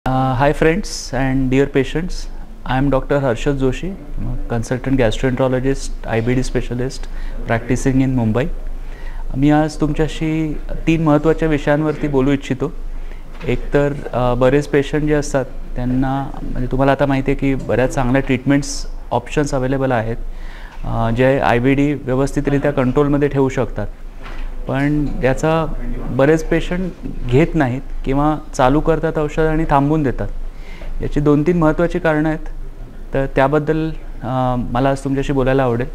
Hi friends and dear patients, I am Dr. Harshad Joshi, consultant gastroenterologist, IBD specialist practicing in Mumbai. मी आज तुमच्याशी 3 महत्त्वाच्या विषयांवरती बोलू इच्छितो. एक तर बरेच पेशंट जे असतात त्यांना म्हणजे तुम्हाला आता माहिती आहे की बऱ्याच चांगल्या ट्रीटमेंट्स ऑप्शन्स अवेलेबल आहेत जे IBD व्यवस्थितरित्या कंट्रोलमध्ये ठेवू शकतात. पण याचा बरेच पेशंट घेत नाहीत किंवा चालू करतात औषध आणि थांबवून देतात. याची 2-3 महत्त्वाची कारणं आहेत. तर त्याबद्दल मला आज तुमच्याशी बोलायला आवडेल.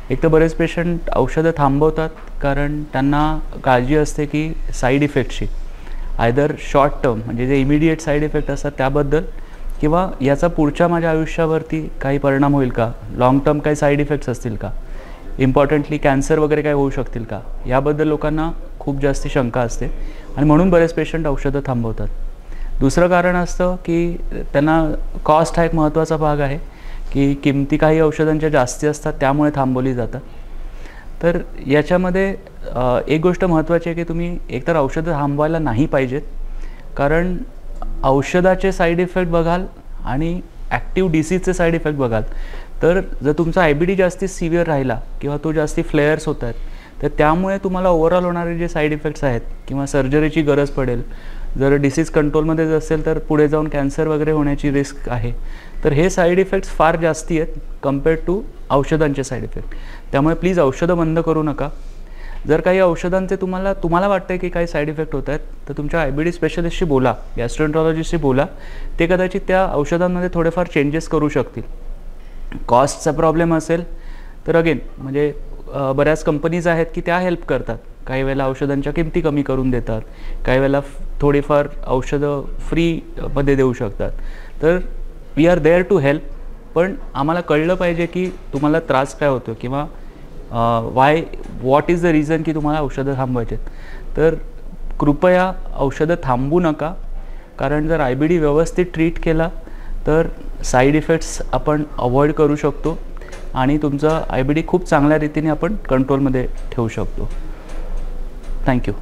एक तर बरेच पेशंट औषधं थांबवतात कारण त्यांना काळजी असते की साईड इफेक्टची, आयदर शॉर्ट टर्म म्हणजे जे इमिडिएट साईड इफेक्ट असतात त्याबद्दल किंवा याचा पुढच्या माझ्या आयुष्यावरती काही परिणाम होईल का, लाँग टर्म काही साईड इफेक्ट्स असतील का, इम्पॉर्टंटली कॅन्सर वगैरे काय होऊ शकतील का, याबद्दल लोकांना खूप जास्ती शंका असते आणि म्हणून बरेच पेशंट औषधं थांबवतात. दुसरं कारण असतं की त्यांना कॉस्ट हा एक महत्त्वाचा भाग आहे की किमती काही औषधांच्या जास्ती असतात त्यामुळे थांबवली जातात. तर याच्यामध्ये एक गोष्ट महत्त्वाची आहे की तुम्ही एकतर औषधं थांबवायला नाही पाहिजेत, कारण औषधाचे साईड इफेक्ट बघाल आणि ॲक्टिव्ह डिसीजचे साईड इफेक्ट बघाल तर जर तुमचा IBD जास्ती सिव्हिअर राहिला किंवा तो जास्ती फ्लेअर्स होत आहेत तर त्यामुळे तुम्हाला ओव्हरऑल होणारे जे साईड इफेक्ट्स आहेत किंवा सर्जरीची गरज पडेल, जर डिसीज कंट्रोलमध्येच असेल तर पुढे जाऊन कॅन्सर वगैरे होण्याची रिस्क आहे. तर हे साईड इफेक्ट्स फार जास्ती आहेत कंपेअर्ड टू औषधांचे साईड इफेक्ट. त्यामुळे प्लीज औषधं बंद करू नका. जर काही औषधांचे तुम्हाला वाटतं आहे की काही साईड इफेक्ट होत आहेत तर तुमच्या IBD स्पेशलिस्टशी बोला, गॅस्ट्रोएंटरॉलॉजिस्टशी बोला. ते कदाचित त्या औषधांमध्ये थोडेफार चेंजेस करू शकतील. कॉस्टचा प्रॉब्लेम असेल तर अगेन म्हणजे बऱ्याच कंपनीज आहेत की त्या हेल्प करतात. काही वेळेला औषधांच्या किमती कमी करून देतात, काही वेळेला थोडीफार औषधं फ्रीमध्ये देऊ शकतात. तर we are there to help. पण आम्हाला कळलं पाहिजे की तुम्हाला त्रास काय होतो किंवा व्हॉट इज द रिझन की तुम्हाला औषधं थांबवायचे आहेत. तर कृपया औषधं थांबवू नका, कारण जर IBD व्यवस्थित ट्रीट केला तर साईड इफेक्ट्स आपण अवॉइड करू शकतो आणि तुमचा IBD खूप चांगल्या रीतीने आपण कंट्रोलमध्ये ठेवू शकतो. थँक्यू.